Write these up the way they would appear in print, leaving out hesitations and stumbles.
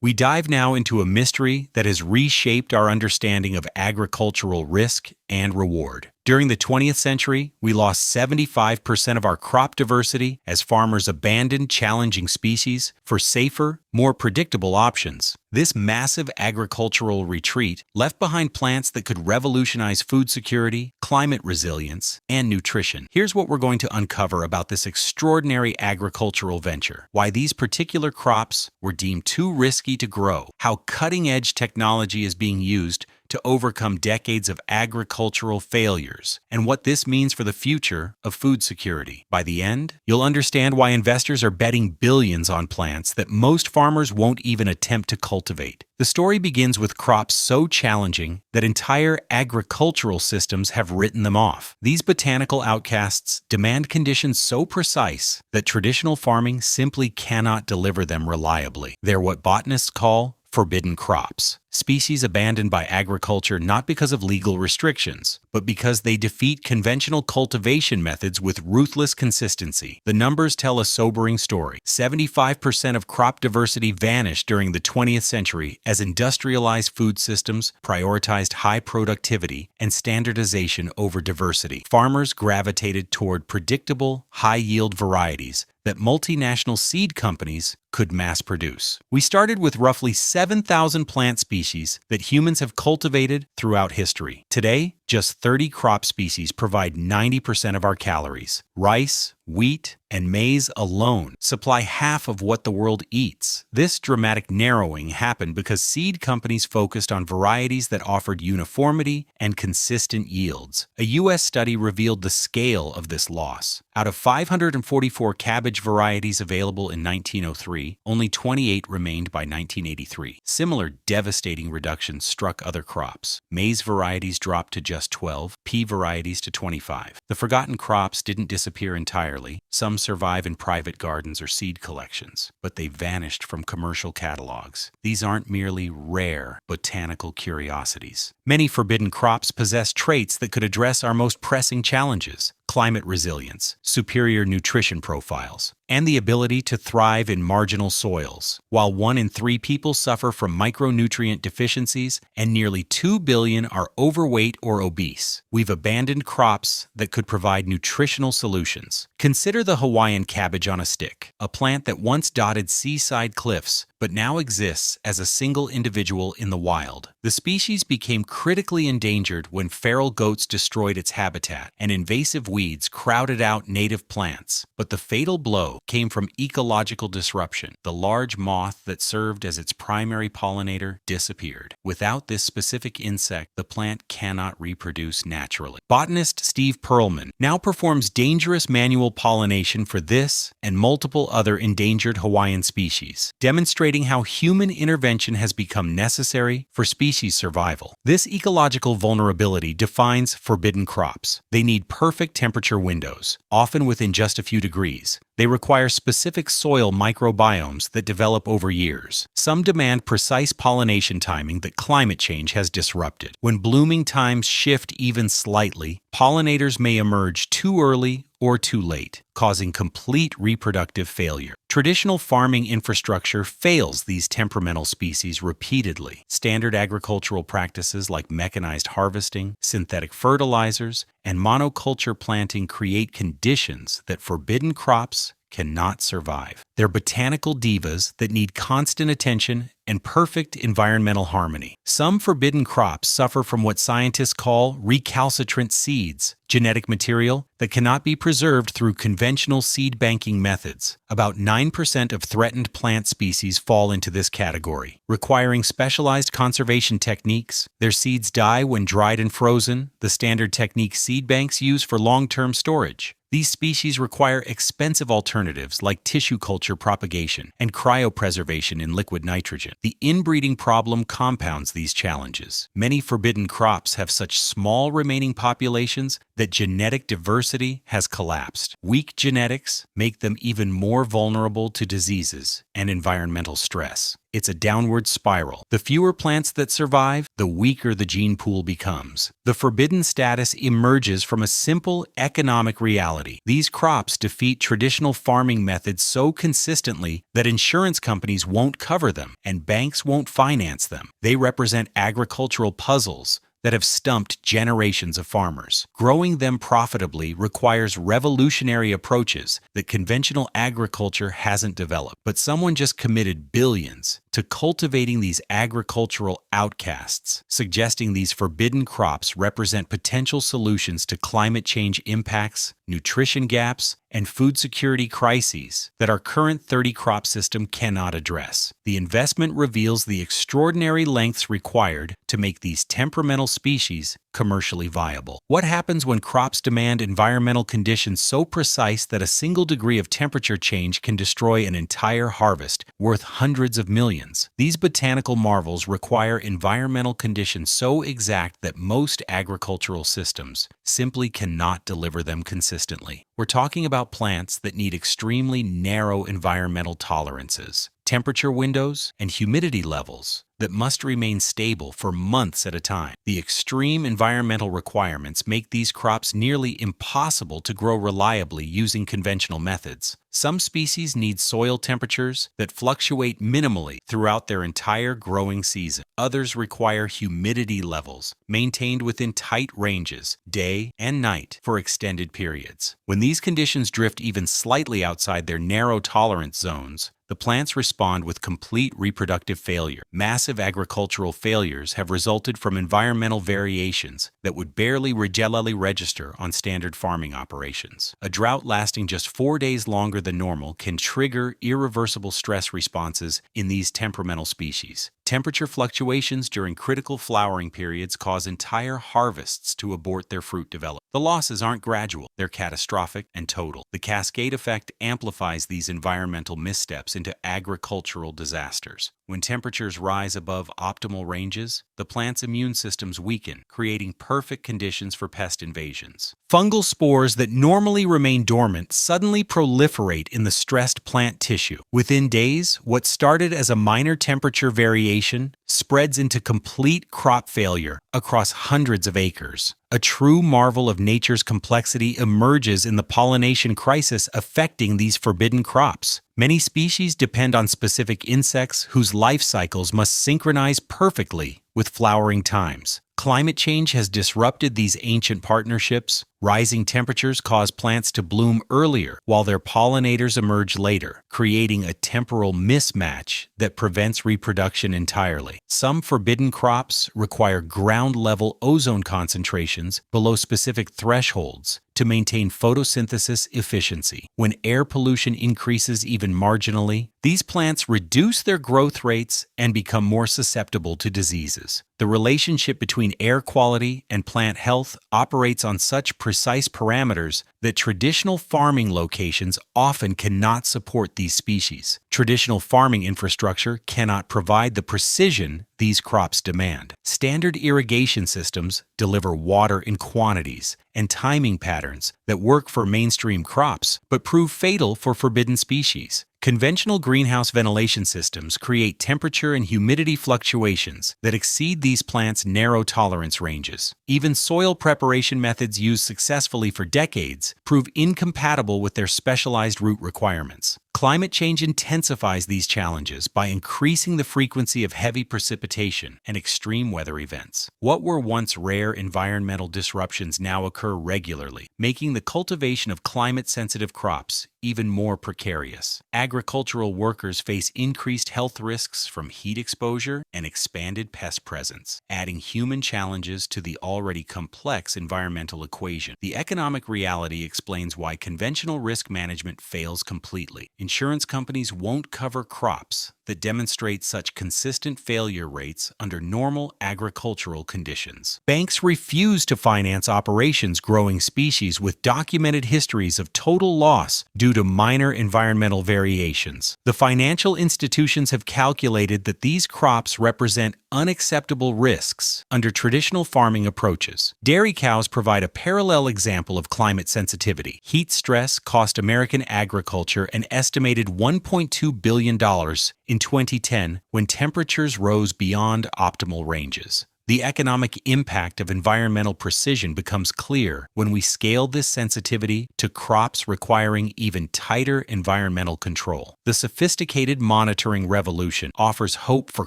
We dive now into a mystery that has reshaped our understanding of agricultural risk and reward. During the 20th century, we lost 75% of our crop diversity as farmers abandoned challenging species for safer, more predictable options. This massive agricultural retreat left behind plants that could revolutionize food security, climate resilience, and nutrition. Here's what we're going to uncover about this extraordinary agricultural venture: why these particular crops were deemed too risky to grow, how cutting-edge technology is being used to overcome decades of agricultural failures, and what this means for the future of food security. By the end, you'll understand why investors are betting billions on plants that most farmers won't even attempt to cultivate. The story begins with crops so challenging that entire agricultural systems have written them off. These botanical outcasts demand conditions so precise that traditional farming simply cannot deliver them reliably. They're what botanists call forbidden crops, species abandoned by agriculture not because of legal restrictions, but because they defeat conventional cultivation methods with ruthless consistency. The numbers tell a sobering story. 75% of crop diversity vanished during the 20th century as industrialized food systems prioritized high productivity and standardization over diversity. Farmers gravitated toward predictable, high-yield varieties that multinational seed companies could mass produce. We started with roughly 7,000 plant species that humans have cultivated throughout history. Today, just 30 crop species provide 90% of our calories. Rice, wheat, and maize alone supply half of what the world eats. This dramatic narrowing happened because seed companies focused on varieties that offered uniformity and consistent yields. A U.S. study revealed the scale of this loss. Out of 544 cabbage varieties available in 1903, only 28 remained by 1983. Similar devastating reductions struck other crops. Maize varieties dropped to just 12, pea varieties to 25. The forgotten crops didn't disappear entirely. Some survive in private gardens or seed collections, but they vanished from commercial catalogs. These aren't merely rare botanical curiosities. Many forbidden crops possess traits that could address our most pressing challenges: climate resilience, superior nutrition profiles, and the ability to thrive in marginal soils. While 1 in 3 people suffer from micronutrient deficiencies and nearly 2 billion are overweight or obese, we've abandoned crops that could provide nutritional solutions. Consider the Hawaiian cabbage-on-a-stick, a plant that once dotted seaside cliffs but now exists as a single individual in the wild. The species became critically endangered when feral goats destroyed its habitat and invasive weeds crowded out native plants. But the fatal blow came from ecological disruption. The large moth that served as its primary pollinator disappeared. Without this specific insect, the plant cannot reproduce naturally. Botanist Steve Perlman now performs dangerous manual pollination for this and multiple other endangered Hawaiian species, demonstrating how human intervention has become necessary for species survival. This ecological vulnerability defines forbidden crops. They need perfect temperature windows, often within just a few degrees. They require specific soil microbiomes that develop over years. Some demand precise pollination timing that climate change has disrupted. When blooming times shift even slightly, pollinators may emerge too early or too late, causing complete reproductive failure. Traditional farming infrastructure fails these temperamental species repeatedly. Standard agricultural practices like mechanized harvesting, synthetic fertilizers, and monoculture planting create conditions that forbidden crops cannot survive. They're botanical divas that need constant attention and perfect environmental harmony. Some forbidden crops suffer from what scientists call recalcitrant seeds, genetic material that cannot be preserved through conventional seed banking methods. About 9% of threatened plant species fall into this category. Requiring specialized conservation techniques, their seeds die when dried and frozen, the standard technique seed banks use for long-term storage. These species require expensive alternatives like tissue culture propagation and cryopreservation in liquid nitrogen. The inbreeding problem compounds these challenges. Many forbidden crops have such small remaining populations that genetic diversity has collapsed. Weak genetics make them even more vulnerable to diseases and environmental stress. It's a downward spiral. The fewer plants that survive, the weaker the gene pool becomes. The forbidden status emerges from a simple economic reality. These crops defeat traditional farming methods so consistently that insurance companies won't cover them and banks won't finance them. They represent agricultural puzzles that have stumped generations of farmers. Growing them profitably requires revolutionary approaches that conventional agriculture hasn't developed. But someone just committed billions to cultivating these agricultural outcasts, suggesting these forbidden crops represent potential solutions to climate change impacts, nutrition gaps, and food security crises that our current 30-crop system cannot address. The investment reveals the extraordinary lengths required to make these temperamental species commercially viable. What happens when crops demand environmental conditions so precise that a single degree of temperature change can destroy an entire harvest worth hundreds of millions? These botanical marvels require environmental conditions so exact that most agricultural systems simply cannot deliver them consistently. We're talking about plants that need extremely narrow environmental tolerances, temperature windows, and humidity levels that must remain stable for months at a time. The extreme environmental requirements make these crops nearly impossible to grow reliably using conventional methods. Some species need soil temperatures that fluctuate minimally throughout their entire growing season. Others require humidity levels maintained within tight ranges, day and night, for extended periods. When these conditions drift even slightly outside their narrow tolerance zones, the plants respond with complete reproductive failure. Massive agricultural failures have resulted from environmental variations that would barely register on standard farming operations. A drought lasting just 4 days longer than normal can trigger irreversible stress responses in these temperamental species. Temperature fluctuations during critical flowering periods cause entire harvests to abort their fruit development. The losses aren't gradual, they're catastrophic and total. The cascade effect amplifies these environmental missteps into agricultural disasters. When temperatures rise above optimal ranges, the plant's immune systems weaken, creating perfect conditions for pest invasions. Fungal spores that normally remain dormant suddenly proliferate in the stressed plant tissue. Within days, what started as a minor temperature variation spreads into complete crop failure across hundreds of acres. A true marvel of nature's complexity emerges in the pollination crisis affecting these forbidden crops. Many species depend on specific insects whose life cycles must synchronize perfectly with flowering times. Climate change has disrupted these ancient partnerships. Rising temperatures cause plants to bloom earlier while their pollinators emerge later, creating a temporal mismatch that prevents reproduction entirely. Some forbidden crops require ground-level ozone concentrations below specific thresholds to maintain photosynthesis efficiency. When air pollution increases even marginally, these plants reduce their growth rates and become more susceptible to diseases. The relationship between air quality and plant health operates on such precise parameters that traditional farming locations often cannot support these species. Traditional farming infrastructure cannot provide the precision these crops demand. Standard irrigation systems deliver water in quantities and timing patterns that work for mainstream crops but prove fatal for forbidden species. Conventional greenhouse ventilation systems create temperature and humidity fluctuations that exceed these plants' narrow tolerance ranges. Even soil preparation methods used successfully for decades prove incompatible with their specialized root requirements. Climate change intensifies these challenges by increasing the frequency of heavy precipitation and extreme weather events. What were once rare environmental disruptions now occur regularly, making the cultivation of climate-sensitive crops even more precarious. Agricultural workers face increased health risks from heat exposure and expanded pest presence, adding human challenges to the already complex environmental equation. The economic reality explains why conventional risk management fails completely. Insurance companies won't cover crops that demonstrate such consistent failure rates under normal agricultural conditions. Banks refuse to finance operations growing species with documented histories of total loss due to minor environmental variations. The financial institutions have calculated that these crops represent unacceptable risks under traditional farming approaches. Dairy cows provide a parallel example of climate sensitivity. Heat stress cost American agriculture an estimated $1.2 billion in 2010 when temperatures rose beyond optimal ranges. The economic impact of environmental precision becomes clear when we scale this sensitivity to crops requiring even tighter environmental control. The sophisticated monitoring revolution offers hope for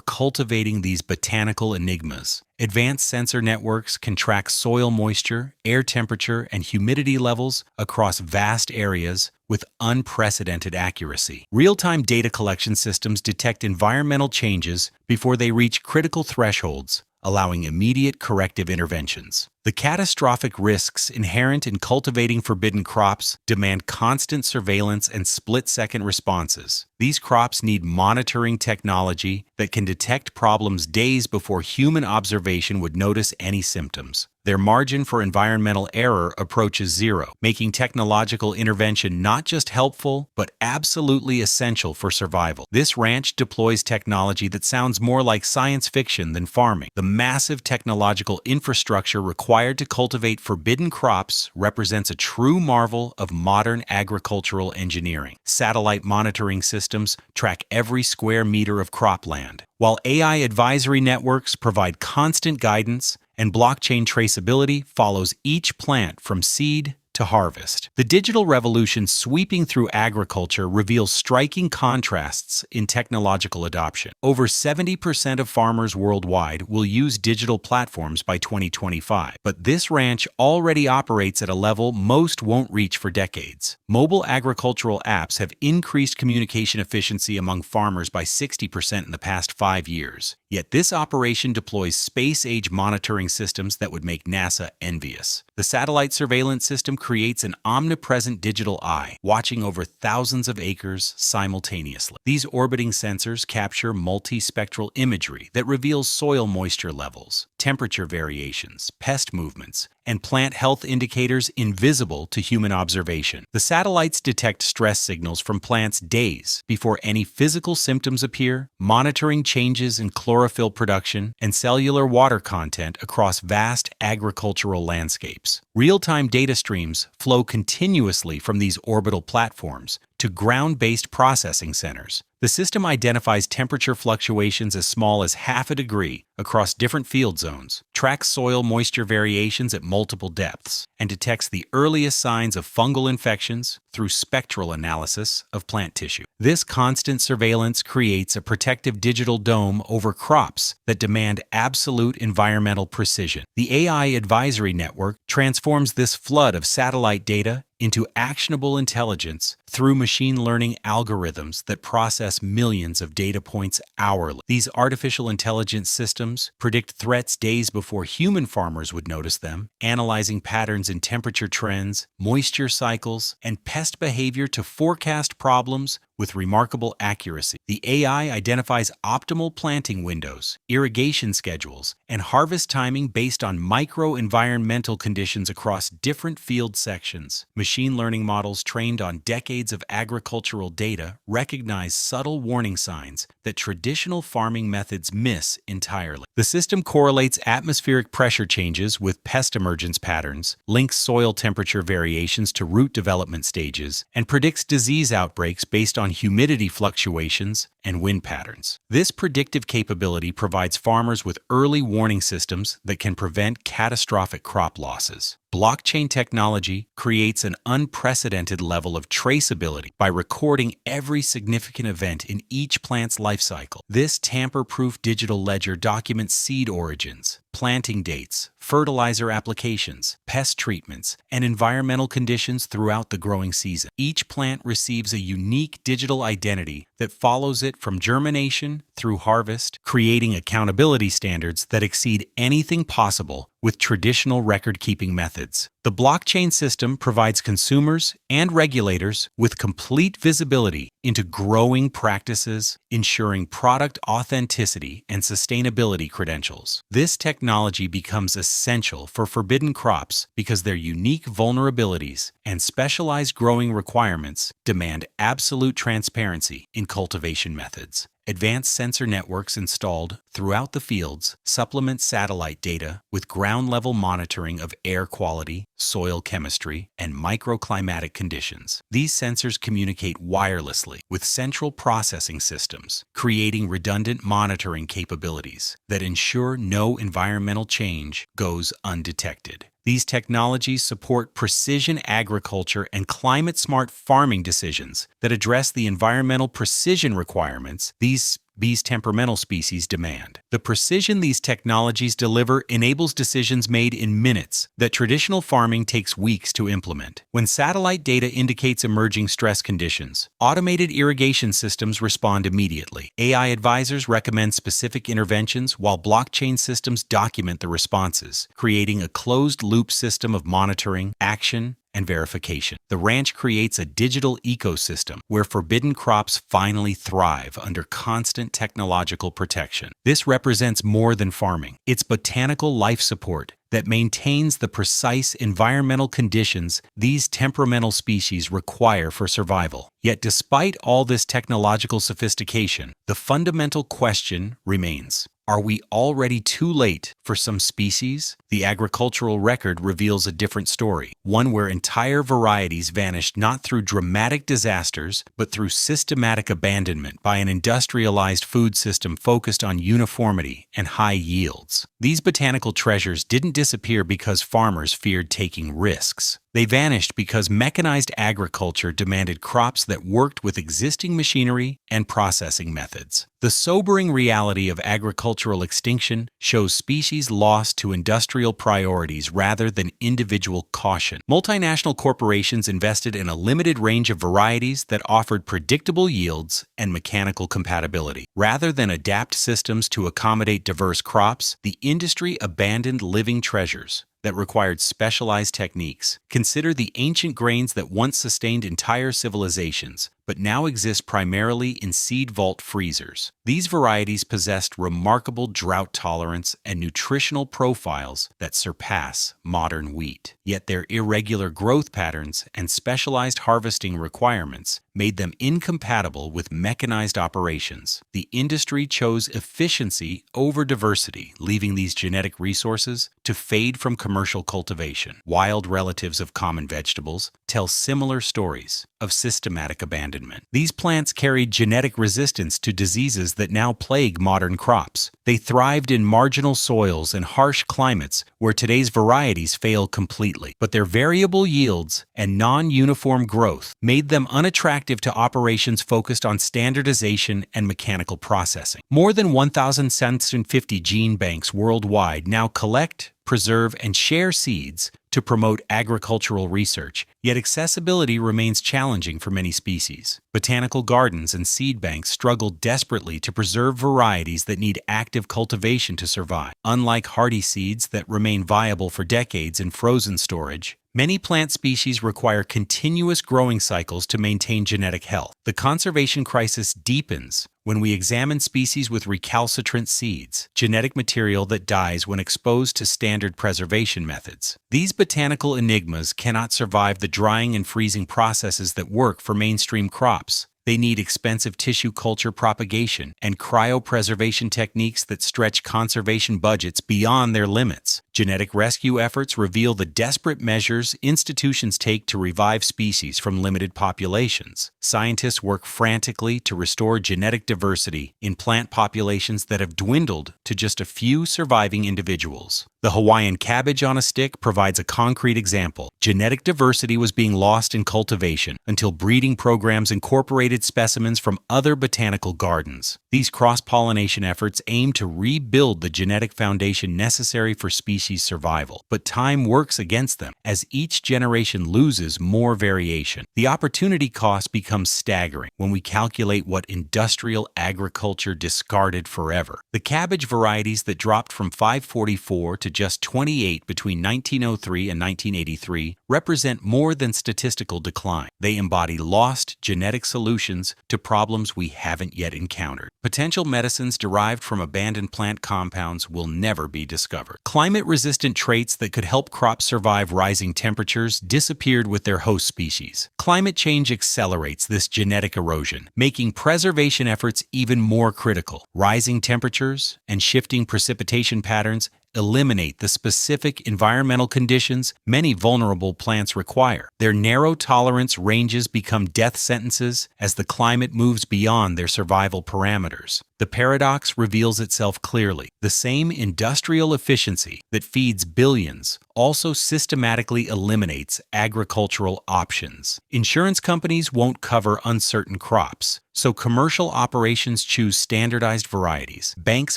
cultivating these botanical enigmas. Advanced sensor networks can track soil moisture, air temperature, and humidity levels across vast areas with unprecedented accuracy. Real-time data collection systems detect environmental changes before they reach critical thresholds, allowing immediate corrective interventions. The catastrophic risks inherent in cultivating forbidden crops demand constant surveillance and split-second responses. These crops need monitoring technology that can detect problems days before human observation would notice any symptoms. Their margin for environmental error approaches zero, making technological intervention not just helpful, but absolutely essential for survival. This ranch deploys technology that sounds more like science fiction than farming. The massive technological infrastructure required to cultivate forbidden crops represents a true marvel of modern agricultural engineering. Satellite monitoring systems track every square meter of cropland, while AI advisory networks provide constant guidance and blockchain traceability follows each plant from seed to harvest. The digital revolution sweeping through agriculture reveals striking contrasts in technological adoption. Over 70% of farmers worldwide will use digital platforms by 2025, but this ranch already operates at a level most won't reach for decades. Mobile agricultural apps have increased communication efficiency among farmers by 60% in the past 5 years. Yet this operation deploys space-age monitoring systems that would make NASA envious. The satellite surveillance system creates an omnipresent digital eye, watching over thousands of acres simultaneously. These orbiting sensors capture multispectral imagery that reveals soil moisture levels, temperature variations, pest movements, and plant health indicators invisible to human observation. The satellites detect stress signals from plants days before any physical symptoms appear, monitoring changes in chlorophyll production and cellular water content across vast agricultural landscapes. Real-time data streams flow continuously from these orbital platforms to ground-based processing centers. The system identifies temperature fluctuations as small as half a degree across different field zones, tracks soil moisture variations at multiple depths, and detects the earliest signs of fungal infections through spectral analysis of plant tissue. This constant surveillance creates a protective digital dome over crops that demand absolute environmental precision. The AI advisory network transforms this flood of satellite data into actionable intelligence through machine learning algorithms that process millions of data points hourly. These artificial intelligence systems predict threats days before human farmers would notice them, analyzing patterns in temperature trends, moisture cycles, and pest behavior to forecast problems with remarkable accuracy. The AI identifies optimal planting windows, irrigation schedules, and harvest timing based on micro-environmental conditions across different field sections. Machine learning models trained on decades of agricultural data recognize subtle warning signs that traditional farming methods miss entirely. The system correlates atmospheric pressure changes with pest emergence patterns, links soil temperature variations to root development stages, and predicts disease outbreaks based on humidity fluctuations and wind patterns. This predictive capability provides farmers with early warning systems that can prevent catastrophic crop losses. Blockchain technology creates an unprecedented level of traceability by recording every significant event in each plant's life cycle. This tamper-proof digital ledger documents seed origins, planting dates, fertilizer applications, pest treatments, and environmental conditions throughout the growing season. Each plant receives a unique digital identity that follows it from germination through harvest, creating accountability standards that exceed anything possible with traditional record-keeping methods. The blockchain system provides consumers and regulators with complete visibility into growing practices, ensuring product authenticity and sustainability credentials. This technology becomes essential for forbidden crops because their unique vulnerabilities and specialized growing requirements demand absolute transparency in cultivation methods. Advanced sensor networks installed throughout the fields supplement satellite data with ground-level monitoring of air quality, soil chemistry, and microclimatic conditions. These sensors communicate wirelessly with central processing systems, creating redundant monitoring capabilities that ensure no environmental change goes undetected. These technologies support precision agriculture and climate-smart farming decisions that address the environmental precision requirements these temperamental species demand. The precision these technologies deliver enables decisions made in minutes that traditional farming takes weeks to implement. When satellite data indicates emerging stress conditions, automated irrigation systems respond immediately. AI advisors recommend specific interventions while blockchain systems document the responses, creating a closed-loop system of monitoring, action, and verification. The ranch creates a digital ecosystem where forbidden crops finally thrive under constant technological protection. This represents more than farming. It's botanical life support that maintains the precise environmental conditions these temperamental species require for survival. Yet despite all this technological sophistication, the fundamental question remains: are we already too late for some species? The agricultural record reveals a different story, one where entire varieties vanished not through dramatic disasters, but through systematic abandonment by an industrialized food system focused on uniformity and high yields. These botanical treasures didn't disappear because farmers feared taking risks. They vanished because mechanized agriculture demanded crops that worked with existing machinery and processing methods. The sobering reality of agricultural extinction shows species lost to industrial priorities rather than individual caution. Multinational corporations invested in a limited range of varieties that offered predictable yields and mechanical compatibility. Rather than adapt systems to accommodate diverse crops, the industry abandoned living treasures that required specialized techniques. Consider the ancient grains that once sustained entire civilizations, but now exist primarily in seed vault freezers. These varieties possessed remarkable drought tolerance and nutritional profiles that surpass modern wheat. Yet their irregular growth patterns and specialized harvesting requirements made them incompatible with mechanized operations. The industry chose efficiency over diversity, leaving these genetic resources to fade from commercial cultivation. Wild relatives of common vegetables tell similar stories of systematic abandonment. These plants carried genetic resistance to diseases that now plague modern crops. They thrived in marginal soils and harsh climates where today's varieties fail completely. But their variable yields and non-uniform growth made them unattractive to operations focused on standardization and mechanical processing. More than 1,750 gene banks worldwide now collect, preserve, and share seeds to promote agricultural research, yet accessibility remains challenging for many species. Botanical gardens and seed banks struggle desperately to preserve varieties that need active cultivation to survive. Unlike hardy seeds that remain viable for decades in frozen storage, many plant species require continuous growing cycles to maintain genetic health. The conservation crisis deepens when we examine species with recalcitrant seeds, genetic material that dies when exposed to standard preservation methods. These botanical enigmas cannot survive the drying and freezing processes that work for mainstream crops. They need expensive tissue culture propagation and cryopreservation techniques that stretch conservation budgets beyond their limits. Genetic rescue efforts reveal the desperate measures institutions take to revive species from limited populations. Scientists work frantically to restore genetic diversity in plant populations that have dwindled to just a few surviving individuals. The Hawaiian Cabbage-on-a-Stick provides a concrete example. Genetic diversity was being lost in cultivation until breeding programs incorporated specimens from other botanical gardens. These cross-pollination efforts aim to rebuild the genetic foundation necessary for species species' survival, but time works against them as each generation loses more variation. The opportunity cost becomes staggering when we calculate what industrial agriculture discarded forever. The cabbage varieties that dropped from 544 to just 28 between 1903 and 1983 represent more than statistical decline. They embody lost genetic solutions to problems we haven't yet encountered. Potential medicines derived from abandoned plant compounds will never be discovered. Climate-resistant traits that could help crops survive rising temperatures disappeared with their host species. Climate change accelerates this genetic erosion, making preservation efforts even more critical. Rising temperatures and shifting precipitation patterns eliminate the specific environmental conditions many vulnerable plants require. Their narrow tolerance ranges become death sentences as the climate moves beyond their survival parameters. The paradox reveals itself clearly. The same industrial efficiency that feeds billions also systematically eliminates agricultural options. Insurance companies won't cover uncertain crops, so commercial operations choose standardized varieties. Banks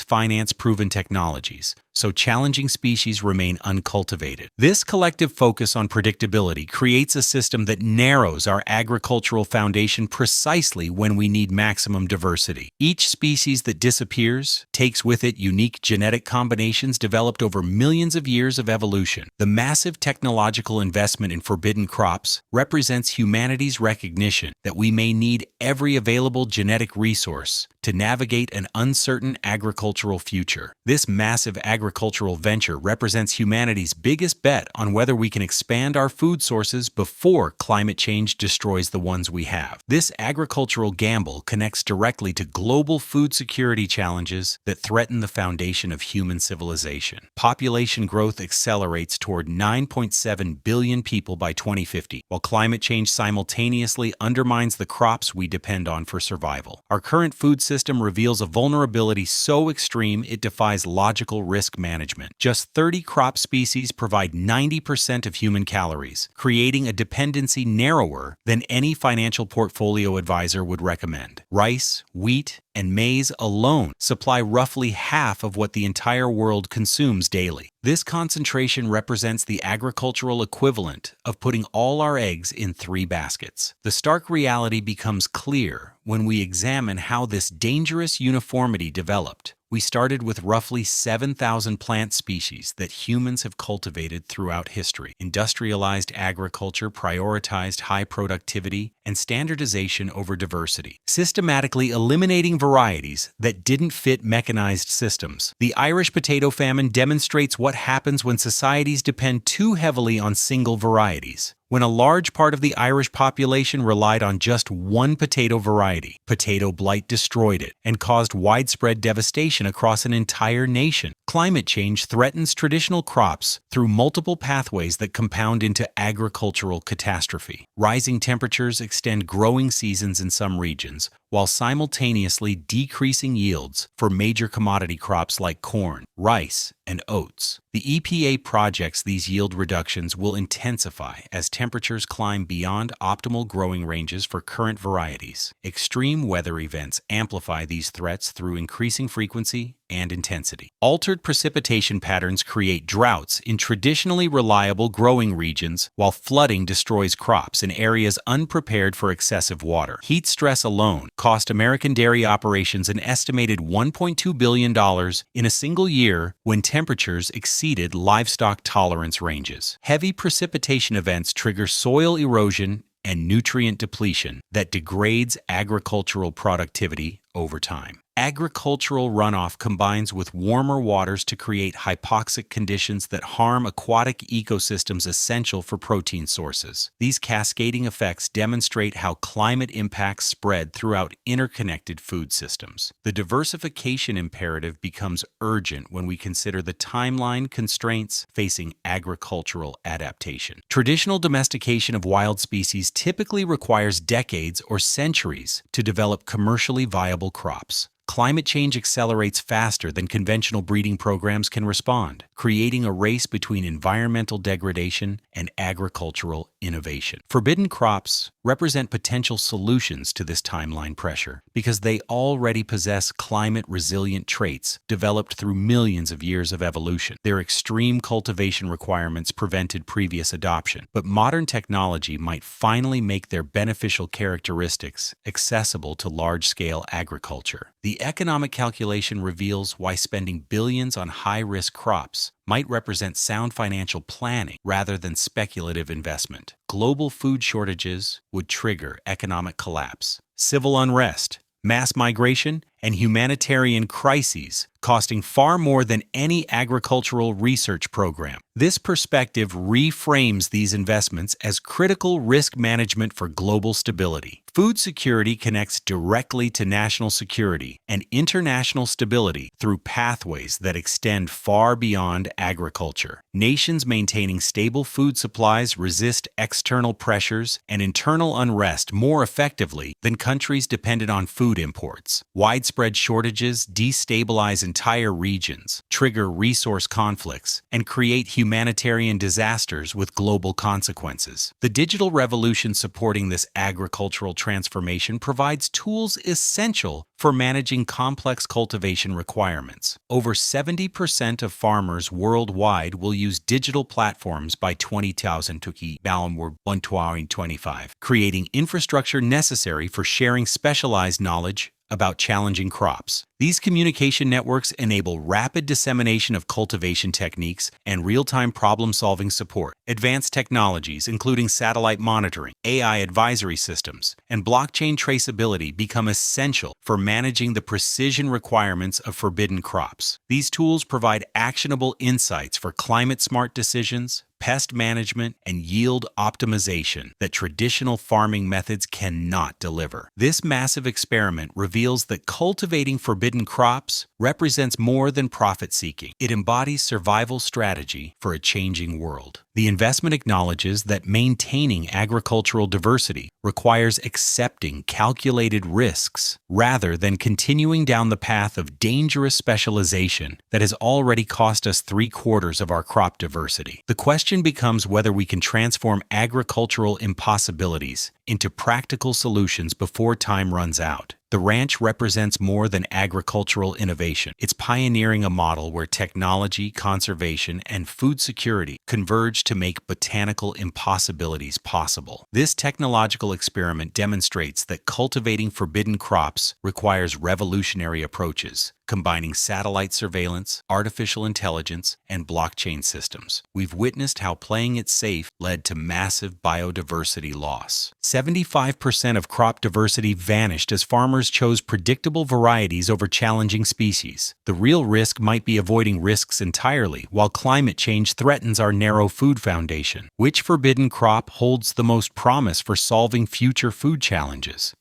finance proven technologies, so challenging species remain uncultivated. This collective focus on predictability creates a system that narrows our agricultural foundation precisely when we need maximum diversity. Each species that disappears takes with it unique genetic combinations developed over millions of years of evolution. The massive technological investment in forbidden crops represents humanity's recognition that we may need every available genetic resource to navigate an uncertain agricultural future. This massive agricultural venture represents humanity's biggest bet on whether we can expand our food sources before climate change destroys the ones we have. This agricultural gamble connects directly to global food security challenges that threaten the foundation of human civilization. Population growth accelerates toward 9.7 billion people by 2050, while climate change simultaneously undermines the crops we depend on for survival. Our current food system reveals a vulnerability so extreme it defies logical risk management. Just 30 crop species provide 90% of human calories, creating a dependency narrower than any financial portfolio advisor would recommend. Rice, wheat, and maize alone supply roughly half of what the entire world consumes daily. This concentration represents the agricultural equivalent of putting all our eggs in 3 baskets. The stark reality becomes clear when we examine how this dangerous uniformity developed. We started with roughly 7,000 plant species that humans have cultivated throughout history. Industrialized agriculture prioritized high productivity and standardization over diversity, systematically eliminating varieties that didn't fit mechanized systems. The Irish potato famine demonstrates what happens when societies depend too heavily on single varieties. When a large part of the Irish population relied on just one potato variety, potato blight destroyed it and caused widespread devastation across an entire nation. Climate change threatens traditional crops through multiple pathways that compound into agricultural catastrophe. Rising temperatures extend growing seasons in some regions, while simultaneously decreasing yields for major commodity crops like corn, rice, and oats. The EPA projects these yield reductions will intensify as temperatures climb beyond optimal growing ranges for current varieties. Extreme weather events amplify these threats through increasing frequency and intensity. Altered precipitation patterns create droughts in traditionally reliable growing regions, while flooding destroys crops in areas unprepared for excessive water. Heat stress alone cost American dairy operations an estimated $1.2 billion in a single year when temperatures exceeded livestock tolerance ranges. Heavy precipitation events trigger soil erosion and nutrient depletion that degrades agricultural productivity over time. Agricultural runoff combines with warmer waters to create hypoxic conditions that harm aquatic ecosystems essential for protein sources. These cascading effects demonstrate how climate impacts spread throughout interconnected food systems. The diversification imperative becomes urgent when we consider the timeline constraints facing agricultural adaptation. Traditional domestication of wild species typically requires decades or centuries to develop commercially viable crops. climate change accelerates faster than conventional breeding programs can respond, creating a race between environmental degradation and agricultural innovation. Forbidden crops represent potential solutions to this timeline pressure because they already possess climate-resilient traits developed through millions of years of evolution. Their extreme cultivation requirements prevented previous adoption, but modern technology might finally make their beneficial characteristics accessible to large-scale agriculture. The economic calculation reveals why spending billions on high-risk crops might represent sound financial planning rather than speculative investment. Global food shortages would trigger economic collapse, civil unrest, mass migration, and humanitarian crises, costing far more than any agricultural research program. This perspective reframes these investments as critical risk management for global stability. Food security connects directly to national security and international stability through pathways that extend far beyond agriculture. Nations maintaining stable food supplies resist external pressures and internal unrest more effectively than countries dependent on food imports. Widespread shortages destabilize entire regions, trigger resource conflicts, and create humanitarian disasters with global consequences. The digital revolution supporting this agricultural transformation provides tools essential for managing complex cultivation requirements. Over 70% of farmers worldwide will use digital platforms by 2025, creating infrastructure necessary for sharing specialized knowledge about challenging crops. These communication networks enable rapid dissemination of cultivation techniques and real-time problem-solving support. Advanced technologies, including satellite monitoring, AI advisory systems, and blockchain traceability, become essential for managing the precision requirements of forbidden crops. These tools provide actionable insights for climate-smart decisions, pest management, and yield optimization that traditional farming methods cannot deliver. This massive experiment reveals that cultivating forbidden crops represents more than profit-seeking. It embodies survival strategy for a changing world. The investment acknowledges that maintaining agricultural diversity requires accepting calculated risks rather than continuing down the path of dangerous specialization that has already cost us 3/4 of our crop diversity. The question becomes whether we can transform agricultural impossibilities into practical solutions before time runs out. The ranch represents more than agricultural innovation. It's pioneering a model where technology, conservation, and food security converge to make botanical impossibilities possible. This technological experiment demonstrates that cultivating forbidden crops requires revolutionary approaches, combining satellite surveillance, artificial intelligence, and blockchain systems. We've witnessed how playing it safe led to massive biodiversity loss. 75% of crop diversity vanished as farmers chose predictable varieties over challenging species. The real risk might be avoiding risks entirely, while climate change threatens our narrow food foundation. Which forbidden crop holds the most promise for solving future food challenges?